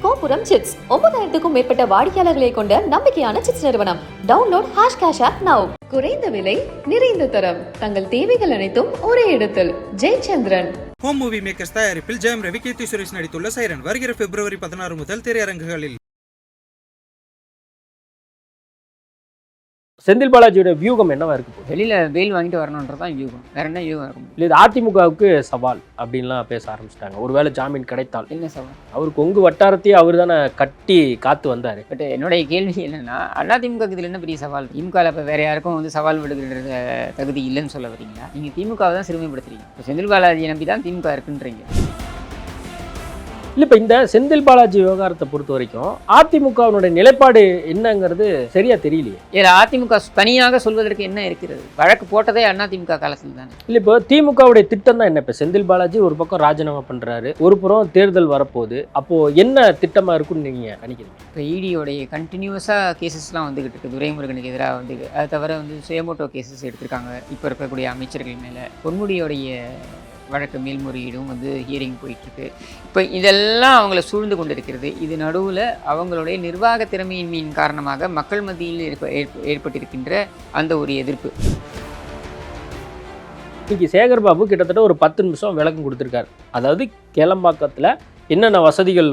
கோபுரம் சிட்ஸ் 9000க்கும் மேற்பட்ட வாடிக்கையாளர்களை கொண்ட நம்பிக்கையான சிட்ஸ் நிறுவனம். Download #cash app now. குறைந்த விலை, நிறைந்த தரம், தங்கள் தேவைகள் அனைத்தும் ஒரே இடத்தில். ஜெயச்சந்திரன். ஹோம் மூவி மேக்கர்ஸ் தயாரிப்பில் ஜெயம் ரவி, கீர்த்தி சுரேஷ் நடித்துள்ள சைரன் வருகிற பிப்ரவரி 16 முதல் திரையரங்குகளில். செந்தில் பாலாஜியோட வியூகம் என்னவா இருக்கு? வெளியில வெயில் வாங்கிட்டு வரணுன்றதான் வியூகம், வேற என்ன வியூகம் இருக்கும்? இல்லை, இது அதிமுகவுக்கு சவால் அப்படின்லாம் பேச ஆரம்பிச்சிட்டாங்க. ஒருவேளை ஜாமீன் கிடைத்தால் என்ன சவால்? அவருக்கு கொங்கு வட்டாரத்தையே அவர் தானே கட்டி காத்து வந்தாரு. பட் என்னுடைய கேள்வி என்னன்னா, அதிமுக இதில் என்ன பெரிய சவால்? திமுக இப்போ வேற யாருக்கும் சவால் விடுகிற தகுதி இல்லைன்னு சொல்ல வரீங்களா? நீங்க திமுகவை தான் சிறுமைப்படுத்துறீங்க. இப்போ செந்தில் பாலாஜியை நம்பி தான் திமுக இருக்குன்றீங்க. இல்லை, இப்போ இந்த செந்தில் பாலாஜி விவகாரத்தை பொறுத்த வரைக்கும் அதிமுகவினுடைய நிலைப்பாடு என்னங்கிறது சரியா தெரியலையே. இதில் அதிமுக தனியாக சொல்வதற்கு என்ன இருக்கிறது? வழக்கு போட்டதே அதிமுக காலத்தில் தானே. இல்லை, இப்போ திமுகவுடைய திட்டம் தான் என்ன? இப்போ செந்தில் பாலாஜி ஒரு பக்கம் ராஜினாமா பண்றாரு, ஒரு புறம் தேர்தல் வரப்போகுது. அப்போ என்ன திட்டமா இருக்குன்னு நீங்க நினைக்கிறீங்க? இப்போ இடியோடைய கண்டினியூஸாக கேசஸ்லாம் வந்துகிட்டு இருக்கு. துரைமுருகனுக்கு எதிராக அது தவிர சுயமோட்டோ கேசஸ் எடுத்திருக்காங்க இப்போ இருக்கக்கூடிய அமைச்சர்கள் மேலே. பொன்முடியோடைய வழக்கு மேல்முறையீடும் ஹியரிங் போயிட்டுருக்கு. இப்போ இதெல்லாம் அவங்கள சூழ்ந்து கொண்டு இருக்கிறது. இது நடுவில் அவங்களுடைய நிர்வாக திறமையின்மையின் காரணமாக மக்கள் மத்தியில் ஏற்பட்டிருக்கின்ற அந்த ஒரு எதிர்ப்பு. இன்னைக்கு சேகர் பாபு கிட்டத்தட்ட ஒரு 10 நிமிஷம் விளக்கம் கொடுத்துருக்காரு. அதாவது கேளம்பாக்கத்தில் என்னென்ன வசதிகள்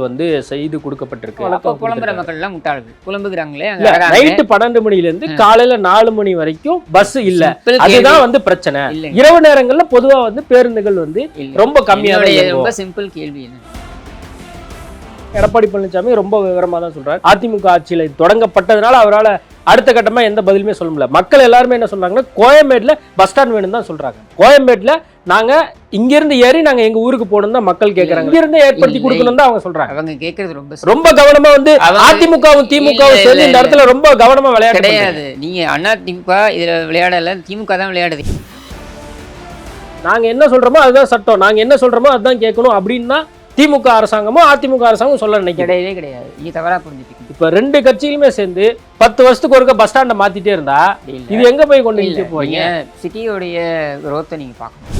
செய்து கொடுக்கப்பட்டிருக்கு. புலம்புற மக்கள் எல்லாம் முட்டாள்கள் புலம்புகிறாங்களே. நைட்டு 12 மணிலேருந்து காலையில 4 மணி வரைக்கும் பஸ் இல்ல, அதுதான் பிரச்சனை. இரவு நேரங்கள்ல பொதுவா பேருந்துகள் ரொம்ப கம்மியாக. ரொம்ப சிம்பிள் கேள்வி என்ன? எடப்பாடி பழனிசாமி ரொம்ப விவரமா தான் சொல்றாரு. அதிமுக ஆட்சியில தொடங்கப்பட்டதுனால அவரால் அடுத்த கட்டமா எந்த பதிலுமே சொல்ல முடியல. மக்கள் எல்லாருமே என்ன சொல்றாங்கன்னா, கோயம்பேடுல பஸ் ஸ்டாண்ட் வேணும் தான் சொல்றாங்க. கோயம்பேடுல நாங்க இங்கிருந்து ஏறி நாங்க எங்க ஊருக்கு போகணும் தான் மக்கள் கேட்கறாங்க. இங்கிருந்து ஏற்படுத்தி கொடுக்கணும் தான் அவங்க சொல்றாங்க. அவங்க கேட்கறது ரொம்ப கவனமா அதிமுகவும் திமுகவும் சேர்ந்து இந்த இடத்துல ரொம்ப கவனமா விளையாட கிடையாது. நீங்க அதிமுக இதுல விளையாடல, திமுக தான் விளையாடுது. நாங்க என்ன சொல்றோமோ அதுதான் சட்டம், நாங்க என்ன சொல்றோமோ அதுதான் கேட்கணும் அப்படின்னா திமுக அரசாங்கமோ அதிமுக அரசாங்கம் சொல்ல நினைக்கிறதே கிடையாது. நீங்க தவறா புரிஞ்சுட்டீங்க. இப்ப 2 கட்சிகளுமே சேர்ந்து 10 வருஷத்துக்கு ஒருக்க பஸ் ஸ்டாண்ட மாத்திட்டே இருந்தா இது எங்க போய் கொண்டு நிக்க போறீங்க? சிட்டியோடைய growth நீங்க பார்க்கணும்.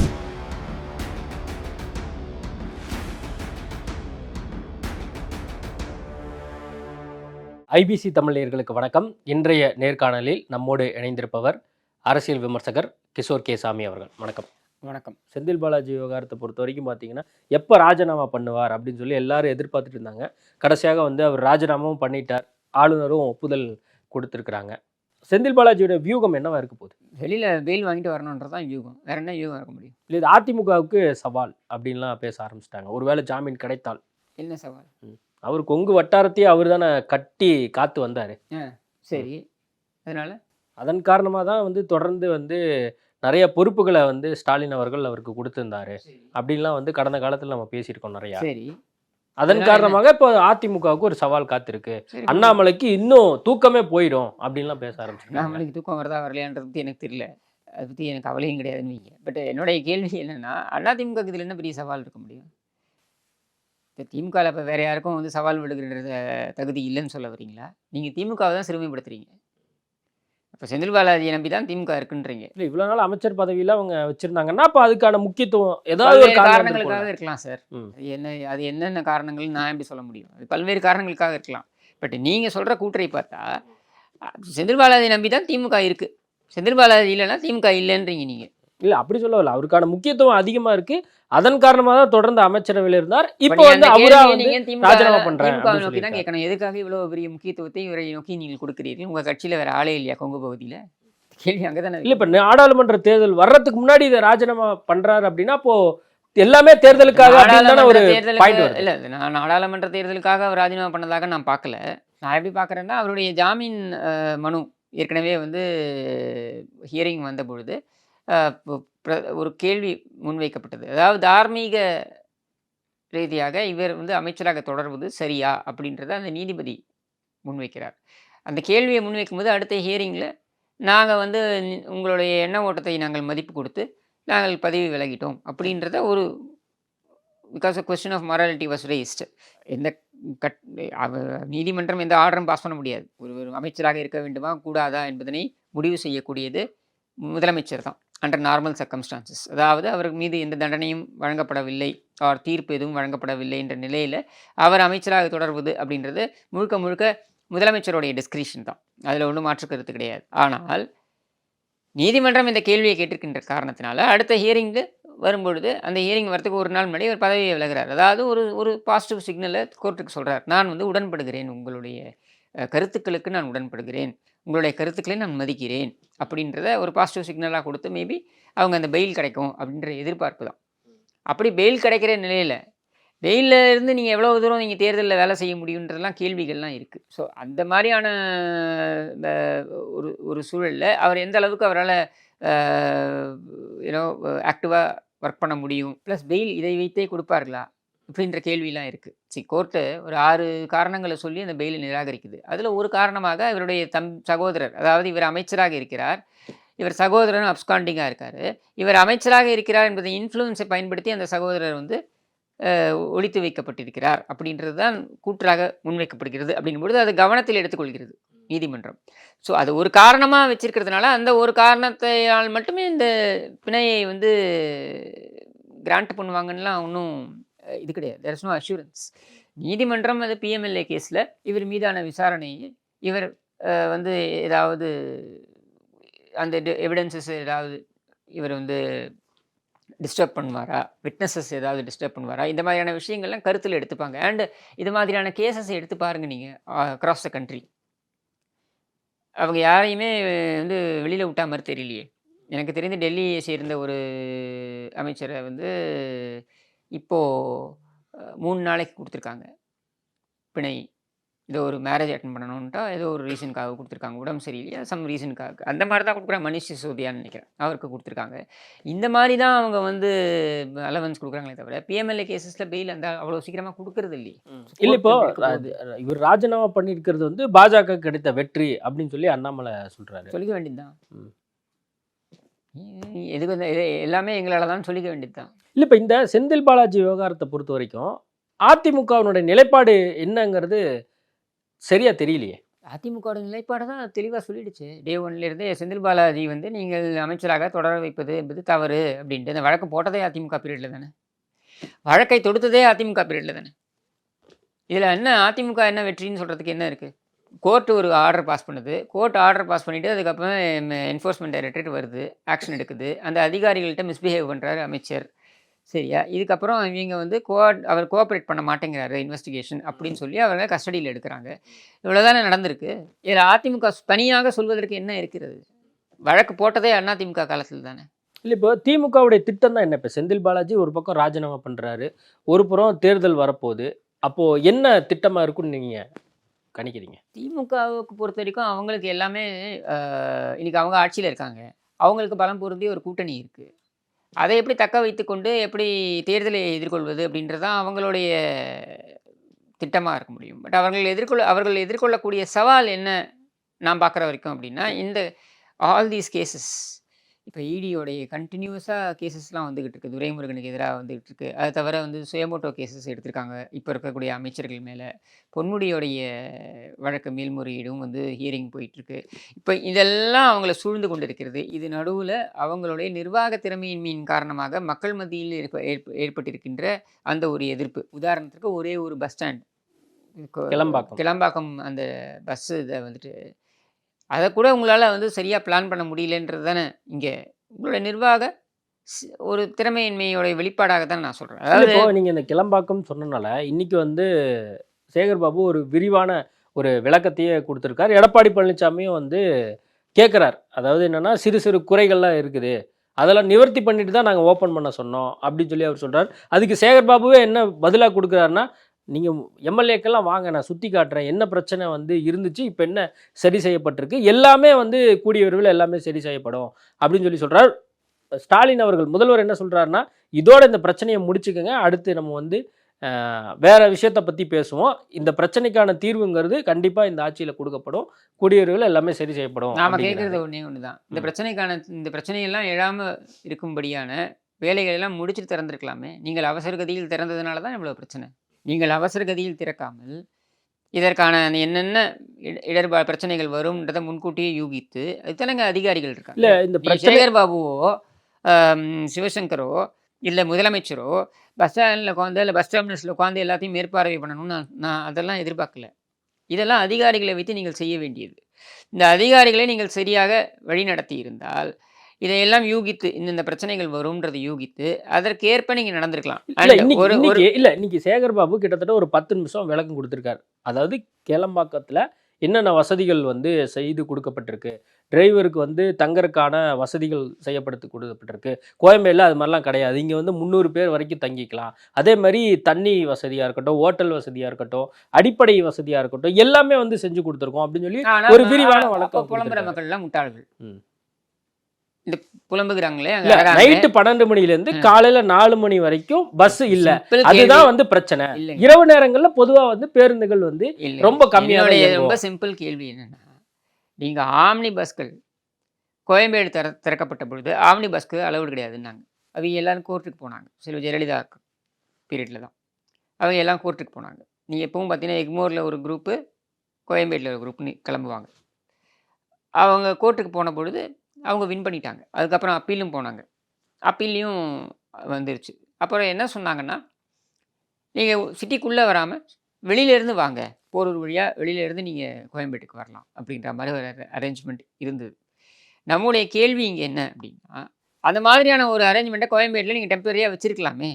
ஐபிசி தமிழ் நேயர்களுக்கு வணக்கம். இன்றைய நேர்காணலில் நம்மோடு இணைந்திருப்பவர் அரசியல் விமர்சகர் கிஷோர் கே சாமி அவர்கள். வணக்கம். வணக்கம். செந்தில் பாலாஜி விவகாரத்தை பொறுத்த வரைக்கும் பார்த்தீங்கன்னா, எப்போ ராஜினாமா பண்ணுவார் அப்படின்னு சொல்லி எல்லாரும் எதிர்பார்த்துட்டு இருந்தாங்க. கடைசியாக அவர் ராஜினாமாவும் பண்ணிட்டார், ஆளுநரும் ஒப்புதல் கொடுத்துருக்குறாங்க. செந்தில் பாலாஜியோட வியூகம் என்னவா இருக்க போகுது? வெளியில் வெயில் வாங்கிட்டு வரணுன்றதான் வியூகம், வேற என்ன வியூகம் இருக்க முடியும்? இல்லை, இது அதிமுகவுக்கு சவால் அப்படின்லாம் பேச ஆரம்பிச்சிட்டாங்க. ஒருவேளை ஜாமீன் கிடைத்தால் என்ன சவால்? அவர் கொங்கு வட்டாரத்தையே அவர் தானே கட்டி காத்து வந்தார். சரி, அதன் காரணமாக தான் தொடர்ந்து நிறைய பொறுப்புகளை ஸ்டாலின் அவர்கள் அவருக்கு கொடுத்திருந்தாரு அப்படின்லாம் கடந்த காலத்தில் நம்ம பேசியிருக்கோம் நிறையா. சரி, அதன் காரணமாக இப்போ அதிமுகவுக்கு ஒரு சவால் காத்திருக்கு. அண்ணாமலைக்கு இன்னும் தூக்கமே போயிடும் அப்படின்லாம் பேச ஆரம்பிச்சு. அண்ணாமலைக்கு தூக்கம் வரதா வரலையான்றது பற்றி எனக்கு தெரியல, அதை பற்றி எனக்கு கவலையும் கிடையாதுன்னு வைங்க. பட் என்னுடைய கேள்வி என்னன்னா, அதிமுக இதில் என்ன பெரிய சவால் இருக்க முடியும்? இப்போ திமுகவில் இப்போ வேற யாருக்கும் சவால் விடுகிற தகுதி இல்லைன்னு சொல்ல வரீங்களா? நீங்கள் திமுகவை தான் சிறுமைப்படுத்துறீங்க. இப்போ செந்தில் பாலாஜியை நம்பி தான் திமுக இருக்குன்றீங்க. இல்லை, இவ்வளோ நாள் அமைச்சர் பதவியில் அவங்க வச்சிருந்தாங்கன்னா அப்போ அதுக்கான முக்கியத்துவம் ஏதாவது ஒரு காரணங்களுக்காக இருக்கலாம் சார். அது என்னென்ன காரணங்கள் நான் எப்படி சொல்ல முடியும்? அது பல்வேறு காரணங்களுக்காக இருக்கலாம். பட் நீங்கள் சொல்கிற கூற்றை பார்த்தா செந்தில் பாலாஜியை நம்பி தான் திமுக இருக்குது, செந்தில் பாலாஜி இல்லைன்னா திமுக இல்லைன்றீங்க நீங்கள். இல்லை, அப்படி சொல்லவில்லை. அவருக்கான முக்கியத்துவம் அதிகமாக இருக்கு, அதன் காரணமாக தான் தொடர்ந்து அமைச்சரவையில் இருந்தார். இப்போ ராஜினாமா பண்றேன் நோக்கி தான் கேட்கணும். எதுக்காக இவ்வளவு பெரிய முக்கியத்துவத்தை இவரை நோக்கி நீங்கள் கொடுக்கிறீர்கள்? உங்க கட்சியில வேற ஆளே இல்லையா கொங்கு பகுதியில? கேள்வி அங்கதானே. இல்லை, இப்போ நாடாளுமன்ற தேர்தல் வர்றதுக்கு முன்னாடி இதை ராஜினாமா பண்றாரு அப்படின்னா அப்போ எல்லாமே தேர்தலுக்காக ஒரு இல்ல. நான் நாடாளுமன்ற தேர்தலுக்காக அவர் ராஜினாமா பண்ணதாக நான் பார்க்கல. நான் எப்படி பார்க்குறேன்னா, அவருடைய ஜாமீன் மனு ஏற்கனவே ஹியரிங் வந்த பொழுது ஒரு கேள்வி முன்வைக்கப்பட்டது. அதாவது தார்மீக ரீதியாக இவர் அமைச்சராக தொடர்வது சரியா அப்படின்றத அந்த நீதிபதி முன்வைக்கிறார். அந்த கேள்வியை முன்வைக்கும் போது அடுத்த ஹியரிங்கில் நாங்கள் உங்களுடைய எண்ண ஓட்டத்தை நாங்கள் மதிப்பு கொடுத்து நாங்கள் பதவி விலகிட்டோம் அப்படின்றத ஒரு because a question of morality was raised. எந்த நீதிமன்றம் எந்த ஆர்டரும் பாஸ் பண்ண முடியாது. ஒரு அமைச்சராக இருக்க வேண்டுமா கூடாதா என்பதனை முடிவு செய்யக்கூடியது முதலமைச்சர் தான். அண்டர் நார்மல் சர்க்கம்ஸ்டான்சஸ், அதாவது அவருக்கு மீது எந்த தண்டனையும் வழங்கப்படவில்லை ஆர் தீர்ப்பு எதுவும் வழங்கப்படவில்லை என்ற நிலையில் அவர் அமைச்சராக தொடர்வது அப்படின்றது முழுக்க முழுக்க முதலமைச்சருடைய டிஸ்கிரிஷன் தான். அதில் ஒன்றும் மாற்று கருத்து கிடையாது. ஆனால் நீதிமன்றம் இந்த கேள்வியை கேட்டிருக்கின்ற காரணத்தினால அடுத்த ஹியரிங்கு வரும்பொழுது அந்த ஹியரிங் வரத்துக்கு ஒரு நாள் முன்னாடி ஒரு பதவியை விலகிறார். அதாவது ஒரு பாசிட்டிவ் சிக்னலை கோர்ட்டுக்கு சொல்கிறார். நான் வந்து உடன்படுகிறேன், உங்களுடைய கருத்துக்களுக்கு நான் உடன்படுகிறேன், உங்களுடைய கருத்துக்களை நான் மதிக்கிறேன் அப்படின்றத ஒரு பாசிட்டிவ் சிக்னலாக கொடுத்து மேபி அவங்க அந்த பெயில் கிடைக்கும் அப்படின்ற எதிர்பார்ப்பு தான். அப்படி பெயில் கிடைக்கிற நிலையில் வெயிலில் இருந்து நீங்கள் எவ்வளோ தூரம் நீங்கள் தேர்தலில் வேலை செய்ய முடியுன்றதெல்லாம் கேள்விகள்லாம் இருக்குது. ஸோ அந்த மாதிரியான ஒரு சூழலில் அவர் எந்த அளவுக்கு அவரால் யூனோ ஆக்டிவாக ஒர்க் பண்ண முடியும், ப்ளஸ் பெயில் இதை வைத்தே கொடுப்பார்களா அப்படின்ற கேள்வியெலாம் இருக்குது. சரி, கோர்ட்டு ஒரு 6 காரணங்களை சொல்லி அந்த பெயிலை நிராகரிக்குது. அதில் ஒரு காரணமாக இவருடைய சகோதரர், அதாவது இவர் அமைச்சராக இருக்கிறார், இவர் சகோதரன் அப்ஸ்காண்டிங்காக இருக்கார், இவர் அமைச்சராக இருக்கிறார் என்பதை இன்ஃப்ளூயன்ஸை பயன்படுத்தி அந்த சகோதரர் வந்து ஒழித்து வைக்கப்பட்டிருக்கிறார் அப்படின்றது தான் கூற்றாக முன்வைக்கப்படுகிறது. அப்படிங்கும்பொழுது அது கவனத்தில் எடுத்துக்கொள்கிறது நீதிமன்றம். ஸோ அது ஒரு காரணமாக வச்சிருக்கிறதுனால அந்த ஒரு காரணத்தையால் மட்டுமே இந்த பிணையை வந்து கிராண்ட் பண்ணுவாங்கன்னெலாம் ஒன்றும் இது கிடையாது. There is no assurance. நீதிமன்றம் அது பிஎம்எல்ஏ கேஸில் இவர் மீதான விசாரணையை இவர் வந்து ஏதாவது அந்த எவிடன்சஸ் ஏதாவது இவர் வந்து டிஸ்டர்ப் பண்ணுவாரா, விட்னஸஸ் ஏதாவது டிஸ்டர்ப் பண்ணுவாரா, இந்த மாதிரியான விஷயங்கள்லாம் கருத்தில் எடுத்துப்பாங்க. அண்டு இது மாதிரியான கேசஸை எடுத்து பாருங்கள் நீங்கள் அக்ராஸ் த கண்ட்ரி. அவங்க யாரையுமே வந்து வெளியில் விட்டா மாதிரி தெரியலையே. எனக்கு தெரிந்து டெல்லியை சேர்ந்த ஒரு அமைச்சரை வந்து இப்போது 3 நாளைக்கு கொடுத்துருக்காங்க பிணை. ஏதோ ஒரு மேரேஜ் அட்டன் பண்ணணுன்ட்டா ஏதோ ஒரு ரீசனுக்காக கொடுத்துருக்காங்க, உடம்பு சரியில்லையா சம் ரீசனுக்காக, அந்த மாதிரி தான் கொடுக்குறாங்க. மனிஷ் சிசோதியான்னு நினைக்கிறேன், அவருக்கு கொடுத்துருக்காங்க. இந்த மாதிரி தான் அவங்க வந்து அலவன்ஸ் கொடுக்குறாங்களே தவிர பிஎம்எல்ஏ கேசஸில் பெயில் அந்த அவ்வளோ சீக்கிரமாக கொடுக்கறது இல்லையே. இல்லை, இப்போ இவர் ராஜினாமா பண்ணியிருக்கிறது வந்து பாஜக கிடைத்த வெற்றி அப்படின்னு சொல்லி அண்ணாமலை சொல்கிறாரு. சொல்லிக்க வேண்டியதுதான். எதுக்கு எல்லாமே எங்களால் தான் சொல்லிக்க வேண்டியது தான். இல்லை, இப்போ இந்த செந்தில் பாலாஜி விவகாரத்தை பொறுத்த வரைக்கும் அதிமுகவினுடைய நிலைப்பாடு என்னங்கிறது சரியா தெரியலையே. அதிமுகவோட நிலைப்பாடு தான் தெளிவாக சொல்லிடுச்சு. டே 1லேருந்தே செந்தில் பாலாஜி வந்து நீங்கள் அமைச்சராக தொடர வைப்பது என்பது தவறு அப்படின்ட்டு. இந்த வழக்கு போட்டதே அதிமுக பீரியடில் தானே, வழக்கை தொடுத்ததே அதிமுக பீரியடில் தானே. இதில் என்ன அதிமுக என்ன வெற்றின்னு சொல்கிறதுக்கு என்ன இருக்குது? கோர்ட்டு ஒரு ஆர்டர் பாஸ் பண்ணுது, கோர்ட் ஆர்டர் பாஸ் பண்ணிவிட்டு அதுக்கப்புறம் என்ஃபோர்ஸ்மெண்ட் டைரக்டரேட் வருது, ஆக்ஷன் எடுக்குது, அந்த அதிகாரிகள்கிட்ட மிஸ்பிஹேவ் பண்ணுறாரு அமைச்சர், சரியா? இதுக்கப்புறம் இவங்க வந்து அவர் கோஆப்ரேட் பண்ண மாட்டேங்கிறாரு இன்வெஸ்டிகேஷன் அப்படின்னு சொல்லி அவங்க கஸ்டடியில் எடுக்கிறாங்க. இவ்வளோதானே நடந்திருக்கு. இதில் அதிமுக தனியாக சொல்வதற்கு என்ன இருக்கிறது? வழக்கு போட்டதே அதிமுக காலத்தில் தானே. இல்லை, இப்போ திமுகவுடைய திட்டம் தான் என்ன? இப்போ செந்தில் பாலாஜி ஒரு பக்கம் ராஜினாமா பண்ணுறாரு, ஒரு புறம் தேர்தல் வரப்போகுது, அப்போது என்ன திட்டமாக இருக்குன்னு நீங்கள் கணிக்கிறீங்க? திமுகவுக்கு பொறுத்த வரைக்கும் அவங்களுக்கு எல்லாமே இன்றைக்கி அவங்க ஆட்சியில் இருக்காங்க, அவங்களுக்கு பலம் பொருந்திய ஒரு கூட்டணி இருக்குது. அதை எப்படி தக்க வைத்து கொண்டு எப்படி தேர்தலை எதிர்கொள்வது அப்படின்றது தான் அவங்களுடைய திட்டமாக இருக்க முடியும். பட் அவர்கள் எதிர்கொள்ளக்கூடிய சவால் என்ன நான் பார்க்குற வரைக்கும் அப்படின்னா, இந்த ஆல் தீஸ் கேசஸ் இப்போ இடியோடைய கண்டினியூஸாக கேசஸ்லாம் வந்துக்கிட்டு இருக்குது, துரைமுருகனுக்கு எதிராக வந்துக்கிட்டு இருக்குது. அதை தவிர வந்து சுயமோட்டோ கேசஸ் எடுத்திருக்காங்க இப்போ இருக்கக்கூடிய அமைச்சர்கள் மேலே. பொன்முடியோடைய வழக்கு மேல்முறையீடும் வந்து ஹியரிங் போயிட்டுருக்கு. இப்போ இதெல்லாம் அவங்கள சூழ்ந்து கொண்டு இருக்கிறது. இது நடுவில் அவங்களுடைய நிர்வாக திறமையின்மையின் காரணமாக மக்கள் மத்தியில் ஏற்பட்டிருக்கின்ற அந்த ஒரு எதிர்ப்பு. உதாரணத்துக்கு ஒரே ஒரு பஸ் ஸ்டாண்ட் கிளம்பாக்கம் அந்த பஸ்ஸு இதை வந்துட்டு அதை கூட உங்களால் வந்து சரியாக பிளான் பண்ண முடியலன்றது தானே இங்கே உங்களோட நிர்வாக ஒரு திறமையின்மையோடைய வெளிப்பாடாக தான் நான் சொல்கிறேன். அதாவது நீங்கள் இந்த கிளம்பாக்கம் சொன்னனால இன்றைக்கி வந்து சேகர் பாபு ஒரு விரிவான ஒரு விளக்கத்தையே கொடுத்துருக்கார். எடப்பாடி பழனிசாமியும் வந்து கேட்குறார். அதாவது என்னென்னா சிறு சிறு குறைகள்லாம் இருக்குது, அதெல்லாம் நிவர்த்தி பண்ணிட்டு தான் நாங்கள் ஓப்பன் பண்ண சொன்னோம் அப்படின்னு சொல்லி அவர் சொல்கிறார். அதுக்கு சேகர் பாபுவே என்ன பதிலாக கொடுக்குறாருன்னா, நீங்கள் எம்எல்ஏக்கெல்லாம் வாங்க, நான் சுற்றி காட்டுறேன் என்ன பிரச்சனை வந்து இருந்துச்சு, இப்போ என்ன சரி செய்யப்பட்டிருக்கு, எல்லாமே வந்து கூடிய விரைவில் எல்லாமே சரி செய்யப்படும் அப்படின்னு சொல்லி சொல்கிறார். ஸ்டாலின் அவர்கள் முதல்வர் என்ன சொல்கிறாருன்னா, இதோட இந்த பிரச்சனையை முடிச்சுக்கோங்க, அடுத்து நம்ம வந்து வேற விஷயத்தை பற்றி பேசுவோம், இந்த பிரச்சனைக்கான தீர்வுங்கிறது கண்டிப்பாக இந்த ஆட்சியில் கொடுக்கப்படும், கூடிய விரைவில் எல்லாமே சரி செய்யப்படும். நாம் கேட்குறது ஒன்று தான், இந்த பிரச்சனையெல்லாம் எழாமல் இருக்கும்படியான வேலைகளெல்லாம் முடிச்சுட்டு திறந்துருக்கலாமே. நீங்கள் அவசரகதியில் திறந்ததுனால தான் இவ்வளோ பிரச்சனை. நீங்கள் அவசரகதியில் திறக்காமல் இதற்கான என்னென்ன பிரச்சனைகள் வரும்ன்றதை முன்கூட்டியே யூகித்து அதுதானங்க அதிகாரிகள் இருக்காங்க. இல்லை, இந்த சேகர் பாபுவோ சிவசங்கரோ இல்லை முதலமைச்சரோ பஸ் ஸ்டாண்டில் உட்காந்து இல்லை பஸ் டெர்மினஸில் உட்காந்து எல்லாத்தையும் மேற்பார்வை பண்ணணும்னு நான் அதெல்லாம் எதிர்பார்க்கல. இதெல்லாம் அதிகாரிகளை வைத்து நீங்கள் செய்ய வேண்டியது. இந்த அதிகாரிகளை நீங்கள் சரியாக வழிநடத்தி இருந்தால் இதையெல்லாம் யூகித்து இந்த பிரச்சனைகள் வரும்ன்றதை யூகித்து அதற்கேற்ப நீங்கள் நடந்திருக்கலாம். இன்னைக்கு சேகர் பாபு கிட்டத்தட்ட ஒரு 10 நிமிஷம் விளக்கம் கொடுத்துருக்காரு. அதாவது கேளம்பாக்கத்தில் என்னென்ன வசதிகள் வந்து செய்து கொடுக்கப்பட்டிருக்கு, டிரைவருக்கு வந்து தங்கறதுக்கான வசதிகள் செய்யப்படுத்தி கொடுக்கப்பட்டிருக்கு. கோயம்பேடில் அது மாதிரிலாம் கிடையாது. இங்கே வந்து 300 பேர் வரைக்கும் தங்கிக்கலாம். அதே மாதிரி தண்ணி வசதியாக இருக்கட்டும், ஹோட்டல் வசதியாக இருக்கட்டும், அடிப்படை வசதியாக இருக்கட்டும், எல்லாமே வந்து செஞ்சு கொடுத்துருக்கோம் அப்படின்னு சொல்லி ஒரு விரிவான வழக்கம். புலம்புற மக்கள்லாம் முட்டாள்கள். இந்த புலம்புகிறாங்களே நைட்டு 12 மணிலேருந்து காலையில 4 மணி வரைக்கும் பஸ் இல்ல, அதுதான் வந்து பிரச்சனை. இரவு நேரங்கள்ல பொதுவா வந்து பேருந்துகள் வந்து ரொம்ப கம்மியான. ரொம்ப சிம்பிள் கேள்வி என்னன்னா, நீங்க ஆம்னி பஸ்கள் கோயம்பேடு திறக்கப்பட்ட பொழுது ஆம்னி பஸ்க்கு அலவுடு கிடையாதுன்னாங்க. அவங்க எல்லாரும் கோர்ட்டுக்கு போனாங்க. சில ஜெயலலிதா பீரியட்ல தான் அவங்க எல்லாம் கோர்ட்டுக்கு போனாங்க. நீங்க எப்பவும் பார்த்தீங்கன்னா எக்மோர்ல ஒரு குரூப்பு, கோயம்பேட்டில் ஒரு குரூப் கிளம்புவாங்க. அவங்க கோர்ட்டுக்கு போன பொழுது அவங்க வின் பண்ணிட்டாங்க. அதுக்கப்புறம் அப்பீலும் போனாங்க. அப்பீல்லையும் வந்துருச்சு. அப்புறம் என்ன சொன்னாங்கன்னா, நீங்கள் சிட்டிக்குள்ளே வராமல் வெளியிலேருந்து வாங்க, போரூர் வழியாக வெளியிலேருந்து நீங்கள் கோயம்பேட்டுக்கு வரலாம் அப்படின்ற மாதிரி ஒரு அரேஞ்ச்மெண்ட் இருந்தது. நம்முடைய கேள்வி இங்கே என்ன அப்படின்னா, அந்த மாதிரியான ஒரு அரேஞ்ச்மெண்ட்டை கோயம்பேட்டில் நீங்கள் டெம்பரரியாக வச்சுருக்கலாமே.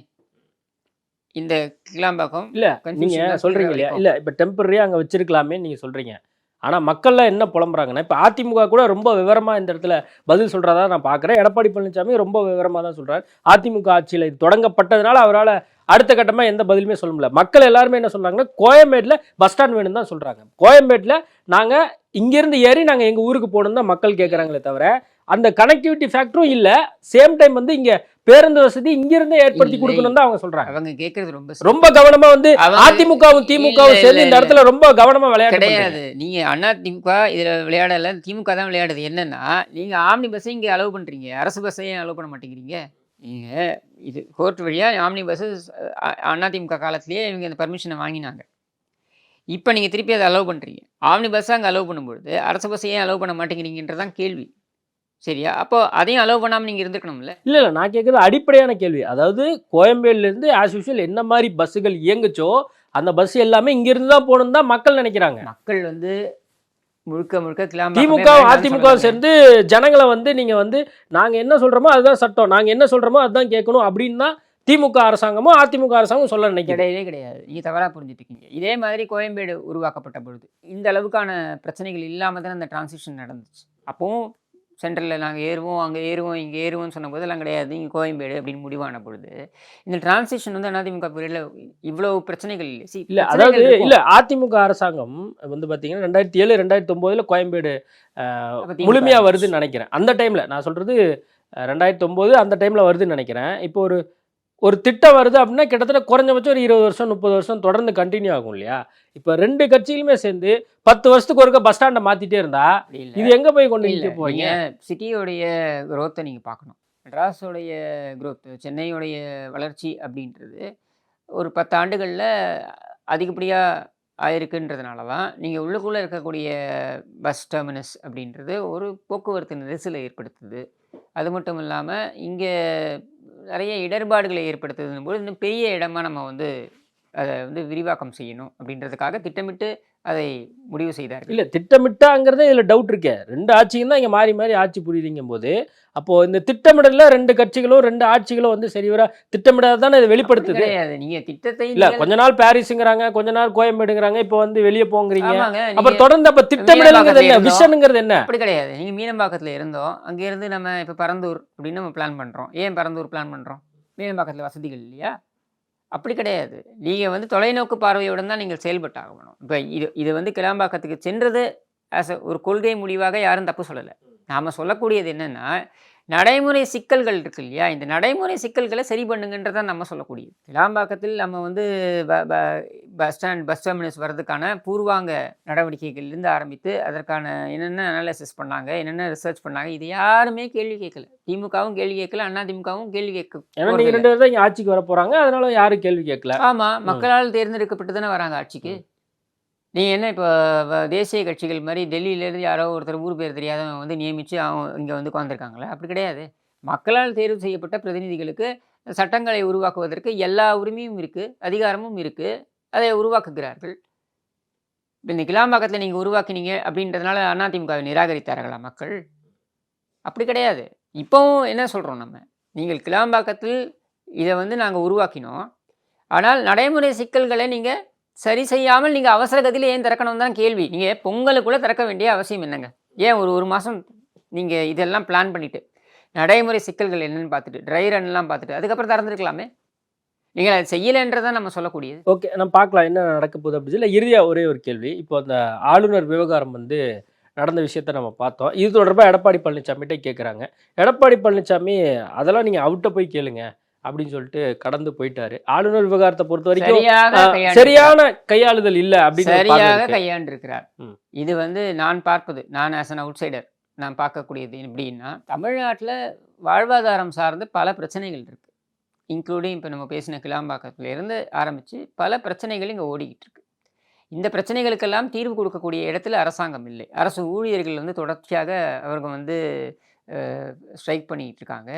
இந்த கிளாம்பாக்கம் இல்லை நீங்கள் சொல்கிறீங்க இல்லையா, இல்லை இப்போ டெம்பரரியாக அங்கே வச்சுருக்கலாமே நீங்கள் சொல்கிறீங்க. ஆனால் மக்கள்லாம் என்ன புலம்புறாங்கன்னா, இப்போ அதிமுக கூட ரொம்ப விவரமாக இந்த இடத்துல பதில் சொல்கிறதா நான் பார்க்குறேன். எடப்பாடி பழனிசாமி ரொம்ப விவரமாக தான் சொல்கிறார். அதிமுக ஆட்சியில் இது தொடங்கப்பட்டதுனால அவரால் அடுத்த கட்டமாக எந்த பதிலுமே சொல்ல முடியல. மக்கள் எல்லாருமே என்ன சொல்கிறாங்கன்னா, கோயம்பேட்டில் பஸ் ஸ்டாண்ட் வேணும்னு தான் சொல்கிறாங்க. கோயம்பேட்டில் நாங்கள் இங்கேருந்து ஏறி நாங்கள் எங்கள் ஊருக்கு போகணுன்னு தான் மக்கள் கேட்குறாங்களே தவிர அந்த கனெக்டிவிட்டி ஃபேக்டரும் இல்லை. சேம் டைம் வந்து இங்கே பேருந்து வசதி இங்கிருந்து ஏற்படுத்தி கொடுக்கணும் தான் அவங்க சொல்றாங்க. அவங்க கேட்கறது ரொம்ப கவனமா வந்து அதிமுகவும் திமுகவும் சேர்ந்து இந்த இடத்துல ரொம்ப கவனமா விளையாட கிடையாது. நீங்க அதிமுக இதுல விளையாடல, திமுக தான் விளையாடுது. என்னன்னா, நீங்க ஆம்னி பஸ்ஸை இங்க அலோவ் பண்றீங்க, அரசு பஸ்ஸையும் அலோவ் பண்ண மாட்டேங்கிறீங்க. நீங்க இது கோர்ட் வழியா ஆம்னி பஸ் அதிமுக காலத்திலேயே இவங்க இந்த பர்மிஷனை வாங்கினாங்க. இப்போ நீங்க திருப்பி அதை அலோவ் பண்றீங்க. ஆம்னி பஸ்ஸை அங்கே அலோவ் பண்ணும்பொழுது அரசு பஸ்ஸையும் அலோவ் பண்ண மாட்டேங்கிறீங்கன்றதான் கேள்வி. சரியா? அப்போ அதையும் அலோவ் பண்ணாமல் நீங்கள் இருந்துக்கணும்ல. இல்லை இல்லை, நான் கேட்குறது அடிப்படையான கேள்வி. அதாவது கோயம்பேடுலேருந்து ஆஸ் யூஷுவல் என்ன மாதிரி பஸ்ஸுகள் இயங்குச்சோ அந்த பஸ் எல்லாமே இங்கிருந்து தான் போகணும் தான் மக்கள் நினைக்கிறாங்க. மக்கள் வந்து முழுக்க முழுக்க திமுக அதிமுக சேர்ந்து ஜனங்களை வந்து நீங்கள் வந்து நாங்கள் என்ன சொல்கிறோமோ அதுதான் சட்டம், நாங்கள் என்ன சொல்கிறோமோ அதுதான் கேட்கணும் அப்படின்னு தான் திமுக அரசாங்கமும் அதிமுக அரசாங்கம் சொல்ல கிடையவே கிடையாது. நீங்கள் தவறாக புரிஞ்சுட்டுருக்கீங்க. இதே மாதிரி கோயம்பேடு உருவாக்கப்பட்ட பொழுது இந்த அளவுக்கான பிரச்சனைகள் இல்லாமல் தான் அந்த டிரான்சிஷன் நடந்துச்சு. அப்போவும் சென்ட்ரலில் நாங்கள் ஏறுவோம், அங்கே ஏறுவோம், இங்கே ஏறுவோம்னு சொன்ன போதெல்லாம் கிடையாது, இங்கே கோயம்பேடு அப்படின்னு முடிவான பொழுது இந்த டிரான்சிஷன் வந்து அதிமுக பீரியடில் இவ்வளவு பிரச்சனைகள் இல்லை. அதாவது இல்லை, அதிமுக அரசாங்கம் வந்து பார்த்தீங்கன்னா 2007 2009 கோயம்பேடு முழுமையாக வருதுன்னு நினைக்கிறேன். அந்த டைமில் நான் சொல்கிறது 2009 அந்த டைமில் வருதுன்னு நினைக்கிறேன். இப்போ ஒரு திட்டம் வருது அப்படின்னா கிட்டத்தட்ட குறைஞ்சபட்சம் ஒரு 20 வருஷம் 30 வருஷம் தொடர்ந்து கண்டினியூ ஆகும் இல்லையா? இப்போ 2 கட்சிகளுமே சேர்ந்து 10 வருஷத்துக்கு ஒருக்க பஸ் ஸ்டாண்டை மாற்றிட்டே இருந்தா இது எங்கே போய் கொண்டு போறீங்க? சிட்டியோடைய குரோத்தை நீங்கள் பார்க்கணும். மெட்ராஸோடைய குரோத்து, சென்னையோடைய வளர்ச்சி அப்படின்றது ஒரு 10 ஆண்டுகளில் அதிகப்படியாக ஆயிருக்குன்றதுனால தான் நீங்கள் உள்ளுக்குள்ளே இருக்கக்கூடிய பஸ் டெர்மினஸ் அப்படின்றது ஒரு போக்குவரத்து நெரிசலை ஏற்படுத்துது. அது மட்டும் இல்லாமல் இங்கே நிறைய இடர்பாடுகளை ஏற்படுத்துதுன்னு போது இன்னும் பெரிய இடமா நம்ம வந்து அதை வந்து விரிவாக்கம் செய்யணும் அப்படின்றதுக்காக திட்டமிட்டு அதை முடிவு செய்தார்கள். இல்லை, திட்டமிட்டாங்கிறதே இதில் டவுட் இருக்கே. 2 ஆட்சியும் தான் இங்கே மாறி மாறி ஆட்சி புரியுதுங்கும் போது அப்போது இந்த திட்டமிடல 2 கட்சிகளும் 2 ஆட்சிகளும் வந்து சரிவர திட்டமிடாத தானே இதை வெளிப்படுத்துது. கிடையாது. நீங்கள் திட்டத்தை இல்லை, கொஞ்ச நாள் பாரிஸுங்கிறாங்க, கொஞ்ச நாள் கோயம்பேடுங்கிறாங்க, இப்போ வந்து வெளியே போங்கிறீங்க. அப்புறம் தொடர்ந்து அப்போ திட்டமிடலுங்கிறது என்ன, விஷனுங்கிறது என்ன? அப்படி கிடையாது. நீங்கள் மீனம்பாக்கத்தில் இருந்தோம், அங்கேருந்து நம்ம இப்போ பரந்தூர் அப்படின்னு நம்ம பிளான் பண்ணுறோம். ஏன் பரந்தூர் பிளான் பண்ணுறோம்? மீனம்பாக்கத்தில் வசதிகள் இல்லையா? அப்படி கிடையாது. நீங்கள் வந்து தொலைநோக்கு பார்வையுடன் தான் நீங்கள் செயல்பட்டாகணும். இப்போ இது வந்து கிளாம்பாக்கத்துக்கு சென்றது ஆஸ் ஒரு கொள்கை முடிவாக யாரும் தப்பு சொல்லலை. நாம் சொல்லக்கூடியது என்னென்னா, நடைமுறை சிக்கல்கள் இருக்கு இல்லையா, இந்த நடைமுறை சிக்கல்களை சரி பண்ணுங்கன்றதான் நம்ம சொல்லக்கூடியது. கிளாம்பாக்கத்தில் நம்ம வந்து பஸ் டெர்மினஸ் வர்றதுக்கான பூர்வாங்க நடவடிக்கைகள்லேருந்து ஆரம்பித்து அதற்கான என்னென்ன அனாலிசிஸ் பண்ணாங்க, என்னென்ன ரிசர்ச் பண்ணாங்க, இது யாருமே கேள்வி கேட்கல. திமுகவும் கேள்வி கேட்கல, அதிமுகவும் கேள்வி கேட்க. ஏன்னா நீங்கள் 2 பேர் தான் இங்கே ஆட்சிக்கு வர போகிறாங்க, அதனால யாரும் கேள்வி கேட்கல. ஆமாம், மக்களால் தேர்ந்தெடுக்கப்பட்டு தானே வராங்க ஆட்சிக்கு. நீங்கள் என்ன இப்போ தேசிய கட்சிகள் மாதிரி டெல்லியிலேருந்து யாரோ ஒருத்தர் ஊர் பேர் தெரியாதவங்க வந்து நியமித்து அவங்க இங்கே வந்து உட்காந்துருக்காங்களே? அப்படி கிடையாது. மக்களால் தேர்வு செய்யப்பட்ட பிரதிநிதிகளுக்கு சட்டங்களை உருவாக்குவதற்கு எல்லா உரிமையும் இருக்குது, அதிகாரமும் இருக்குது. அதை உருவாக்குகிறார்கள். இந்த கிளாம்பாக்கத்தில் நீங்கள் உருவாக்கினீங்க அப்படின்றதுனால அதிமுகவை நிராகரித்தார்களா மக்கள்? அப்படி கிடையாது. இப்போவும் என்ன சொல்கிறோம் நம்ம, நீங்கள் கிளாம்பாக்கத்தில் இதை வந்து நாங்கள் உருவாக்கினோம், ஆனால் நடைமுறை சிக்கல்களை நீங்கள் சரி செய்யாமல் நீங்கள் அவசர கதியில் ஏன் திறக்கணும் தான் கேள்வி. நீங்கள் பொங்கலுக்குள்ளே திறக்க வேண்டிய அவசியம் என்னங்க? ஏன் ஒரு மாதம் நீங்கள் இதெல்லாம் பிளான் பண்ணிவிட்டு நடைமுறை சிக்கல்கள் என்னென்னு பார்த்துட்டு ட்ரை ரன்லாம் பார்த்துட்டு அதுக்கப்புறம் திறந்துருக்கலாமே. நீங்கள் அதை செய்யலைன்றதான் நம்ம சொல்லக்கூடியது. ஓகே, நம்ம பார்க்கலாம் என்ன நடக்க போகுது அப்படி சொல்லி. இறுதியாக ஒரே ஒரு கேள்வி. இப்போ அந்த ஆளுநர் விவகாரம் வந்து நடந்த விஷயத்த நம்ம பார்த்தோம். இது தொடர்பாக எடப்பாடி பழனிசாமிகிட்ட கேட்குறாங்க. எடப்பாடி பழனிசாமி அதெல்லாம் நீங்கள் அவர்கிட்ட போய் கேளுங்க அப்படின்னு சொல்லிட்டு கடந்து போயிட்டாரு. ஆளுநர் விவகாரத்தை பொறுத்த வரைக்கும் சரியான கையாளுதல் இல்லை அப்படின்னு சரியாக கையாண்டிருக்கிறார். இது வந்து நான் பார்ப்பது, நான் ஆஸ் அன் அவுட் சைடர் நான் பார்க்கக்கூடியது எப்படின்னா, தமிழ்நாட்டில் வாழ்வாதாரம் சார்ந்து பல பிரச்சனைகள் இருக்குது. இன்க்ளூடிங் இப்போ நம்ம பேசின கிளாம்பாக்கத்திலேருந்து ஆரம்பித்து பல பிரச்சனைகள் இங்கே ஓடிக்கிட்டு இருக்கு. இந்த பிரச்சனைகளுக்கெல்லாம் தீர்வு கொடுக்கக்கூடிய இடத்துல அரசாங்கம் இல்லை. அரசு ஊழியர்கள் வந்து தொடர்ச்சியாக அவர்கள் வந்து ஸ்ட்ரைக் பண்ணிக்கிட்டு இருக்காங்க.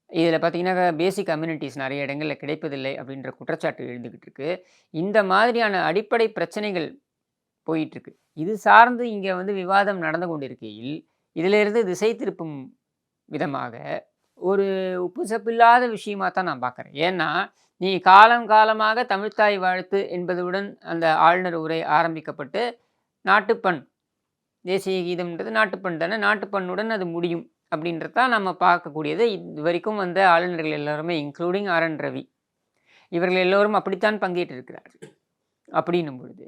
இதில் பார்த்திங்கன்னா பேசிக் கம்யூனிட்டிஸ் நிறைய இடங்களில் கிடைப்பதில்லை அப்படின்ற குற்றச்சாட்டு எழுந்துக்கிட்டு இருக்கு. இந்த மாதிரியான அடிப்படை பிரச்சனைகள் போயிட்டுருக்கு. இது சார்ந்து இங்கே வந்து விவாதம் நடந்து கொண்டிருக்கையில் இதிலிருந்து திசை திருப்பும் விதமாக ஒரு உப்பு சப்பில்லாத விஷயமாக தான் நான் பார்க்குறேன். ஏன்னா நீ காலமாக தமிழ்த்தாய் வாழ்த்து என்பதுடன் அந்த ஆளுநர் உரை ஆரம்பிக்கப்பட்டு நாட்டுப்பண், தேசிய கீதம்ன்றது நாட்டுப்பண் தானே, நாட்டுப்பண்ணுடன் அது முடியும் அப்படின்றதான் நம்ம பார்க்கக்கூடியது. இது வரைக்கும் வந்த ஆளுநர்கள் எல்லாருமே இன்க்ளூடிங் RN ரவி இவர்கள் எல்லோரும் அப்படித்தான் பங்கேற்று இருக்கிறார்கள். அப்படின்னும் பொழுது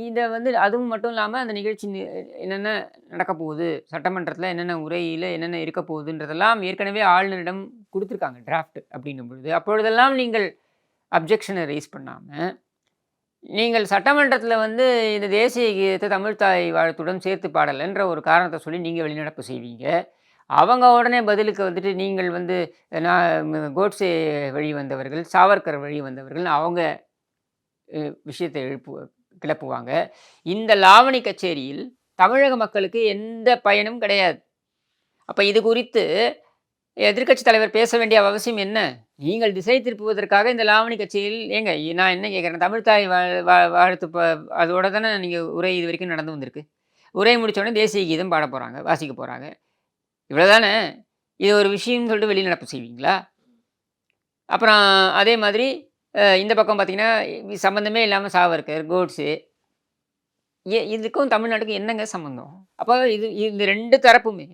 இதை வந்து அதுவும் மட்டும் இல்லாமல் அந்த நிகழ்ச்சி என்னென்ன நடக்க போகுது, சட்டமன்றத்தில் என்னென்ன உரையில் என்னென்ன இருக்க போகுதுன்றதெல்லாம் ஏற்கனவே ஆளுநரிடம் கொடுத்துருக்காங்க டிராஃப்ட். அப்படின்னும் பொழுது அப்பொழுதெல்லாம் நீங்கள் அப்ஜெக்ஷனை ரைஸ் பண்ணாமல் நீங்கள் சட்டமன்றத்தில் வந்து இந்த தேசிய கீதத்தை தமிழ்த்தாய் வாழ்த்துடன் சேர்த்து பாடலைன்ற ஒரு காரணத்தை சொல்லி நீங்கள் வெளிநடப்பு செய்வீங்க. அவங்க உடனே பதிலுக்கு வந்துட்டு நீங்கள் வந்து நான் கோட்ஸே வழி வந்தவர்கள், சாவர்கர் வழி வந்தவர்கள் அவங்க விஷயத்தை கிளப்புவாங்க. இந்த லாவணி கச்சேரியில் தமிழக மக்களுக்கு எந்த பயனும் கிடையாது. அப்போ இது குறித்து எதிர்க்கட்சி தலைவர் பேச வேண்டிய அவசியம் என்ன? நீங்கள் திசை திருப்புவதற்காக இந்த லாவணி கட்சியில் ஏங்க நான் என்ன கேட்குறேன், தமிழ்த்தாய் வாழ்த்து அதோட தானே நீங்கள் உரை இது வரைக்கும் நடந்து வந்திருக்கு. உரை முடித்தோடனே தேசிய கீதம் பாட போகிறாங்க, வாசிக்க போகிறாங்க, இவ்வளோதானே. இது ஒரு விஷயம்னு சொல்லிட்டு வெளியில் நடப்பு செய்வீங்களா? அப்புறம் அதே மாதிரி இந்த பக்கம் பார்த்திங்கன்னா சம்மந்தமே இல்லாமல் சாவர்கர், கோட்ஸே, இதுக்கும் தமிழ்நாட்டுக்கும் என்னங்க சம்மந்தம்? அப்போ இந்த ரெண்டு தரப்புமே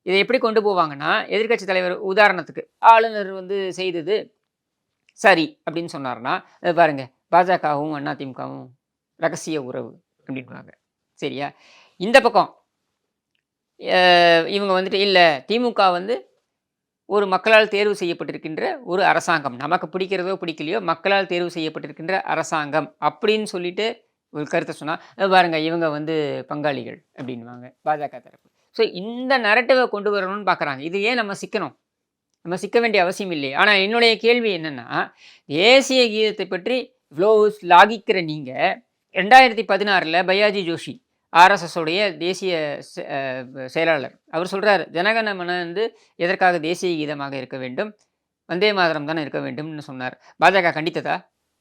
இதை எப்படி கொண்டு போவாங்கன்னா, எதிர்க்கட்சி தலைவர் உதாரணத்துக்கு ஆளுநர் வந்து செய்தது சரி அப்படின்னு சொன்னார்னா, பாருங்க பாஜகவும் அதிமுகவும் ரகசிய உறவு அப்படின்வாங்க. சரியா? இந்த பக்கம் இவங்க வந்துட்டு இல்லை, திமுக வந்து ஒரு மக்களால் தேர்வு செய்யப்பட்டிருக்கின்ற ஒரு அரசாங்கம், நமக்கு பிடிக்கிறதோ பிடிக்கலையோ மக்களால் தேர்வு செய்யப்பட்டிருக்கின்ற அரசாங்கம் அப்படின்னு சொல்லிட்டு ஒரு கருத்தை சொன்னால், பாருங்க இவங்க வந்து பங்காளிகள் அப்படின்வாங்க பாஜக தரப்பு. ஸோ இந்த நரேட்டிவை கொண்டு வரணும்னு பார்க்குறாங்க. இது ஏன் நம்ம சிக்கணும்? நம்ம சிக்க வேண்டிய அவசியம் இல்லையே. ஆனால் என்னுடைய கேள்வி என்னென்னா, தேசிய கீதத்தை பற்றி இவ்வளோ லாகிக்கிற நீங்கள் 2016 பையாஜி ஜோஷி RSSோடைய தேசிய செயலாளர் அவர் சொல்கிறார், ஜனகணமன வந்து எதற்காக தேசிய கீதமாக இருக்க வேண்டும், வந்தே மாதரம் தானே இருக்க வேண்டும்னு சொன்னார். பாஜக கண்டித்ததா?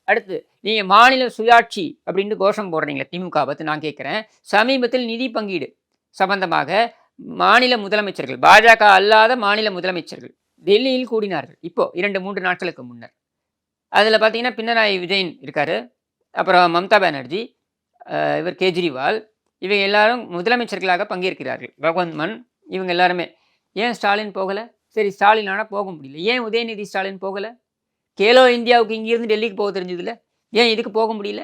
அடுத்து நீங்கள் மாநில சுயாட்சி அப்படின்ட்டு கோஷம் போடுறீங்களே திமுக பற்றி நான் கேட்குறேன். சமீபத்தில் நிதி பங்கீடு சம்பந்தமாக மாநில முதலமைச்சர்கள், பாஜக அல்லாத மாநில முதலமைச்சர்கள் டெல்லியில் கூடினார்கள். இப்போது 2-3 நாட்களுக்கு முன்னர். அதில் பார்த்தீங்கன்னா பினராயி விஜயன் இருக்கார், அப்புறம் மம்தா பானர்ஜி, இவர் கெஜ்ரிவால், இவங்க எல்லாரும் முதலமைச்சர்களாக பங்கேற்கிறார்கள். பகவந்த் மான் இவங்க எல்லாருமே. ஏன் ஸ்டாலின் போகலை? சரி ஸ்டாலினால் போக முடியல, ஏன் உதயநிதி ஸ்டாலின் போகலை? கேலோ இந்தியாவுக்கு இங்கேருந்து டெல்லிக்கு போக தெரிஞ்சதில்ல, ஏன் இதுக்கு போக முடியல?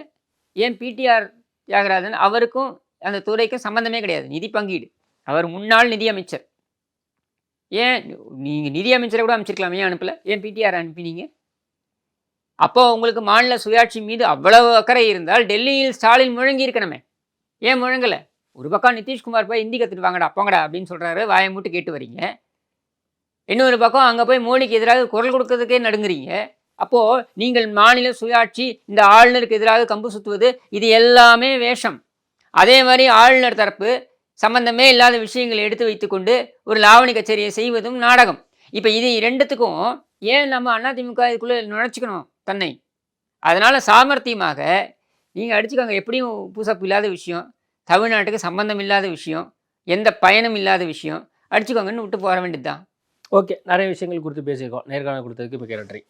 ஏன் PTR தியாகராஜன் அவருக்கும் அந்த துறைக்கும் சம்மந்தமே கிடையாது, நிதி பங்கீடு, அவர் முன்னாள் நிதியமைச்சர். ஏன் நீங்கள் நிதியமைச்சரை கூட அமைச்சிருக்கலாமே, ஏன் அனுப்பலை? ஏன் PTR அனுப்பினீங்க? அப்போது உங்களுக்கு மாநில சுயாட்சி மீது அவ்வளவு அக்கறை இருந்தால் டெல்லியில் ஸ்டாலின் முழங்கி இருக்கணுமே, ஏன் முழங்கலை? ஒரு பக்கம் நிதிஷ்குமார் போய் ஹிந்தி கற்றுட்டு வாங்கடா போங்கடா அப்படின்னு சொல்கிறாரு, வாயை மூட்டு கேட்டு வரீங்க. இன்னொரு பக்கம் அங்கே போய் மோடிக்கு எதிராக குரல் கொடுக்கறதுக்கே நடுங்குறீங்க. அப்போது நீங்கள் மாநில சுயாட்சி, இந்த ஆளுநருக்கு எதிராக கம்பு சுற்றுவது, இது எல்லாமே வேஷம். அதே மாதிரி ஆளுநர் தரப்பு சம்பந்தமே இல்லாத விஷயங்களை எடுத்து வைத்துக்கொண்டு ஒரு லாவணி கச்சேரியை செய்வதும் நாடகம். இப்போ இது ரெண்டுத்துக்கும் ஏன் நம்ம அதிமுக இதுக்குள்ளே நுழைச்சிக்கணும் தன்னை? அதனால் சாமர்த்தியமாக நீங்கள் அடிச்சுக்கோங்க. எப்படியும் பூசப்பு இல்லாத விஷயம், தமிழ்நாட்டுக்கு சம்பந்தம் இல்லாத விஷயம், எந்த பயனும் இல்லாத விஷயம், அடிச்சுக்கோங்கன்னு விட்டு போக வேண்டியது தான். ஓகே, நிறைய விஷயங்கள் குறித்து பேசியிருக்கோம். நேர்காணல் கொடுத்ததுக்கு மிக்க நன்றி.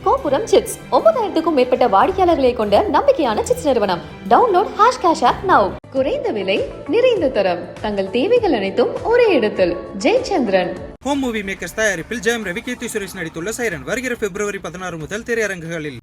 கோபுரம் சிப்ஸ் 9000க்கும் மேற்பட்ட வாடிக்கையாளர்களை கொண்ட நம்பிக்கையான சிப்ஸ் நிறுவனம். Download hash app now. குறைந்த விலை, நிறைந்த தரம், தங்கள் தேவைகள் அனைத்தும் ஒரே இடத்தில். ஜெயச்சந்திரன். ஹோம் மூவி மேக்கர்ஸ் தயாரிப்பில் ஜெயம் ரவி, கீர்த்தி சுரேஷ் நடித்துள்ள சைரன் வருகிற பிப்ரவரி 16 முதல் திரையரங்குகளில்.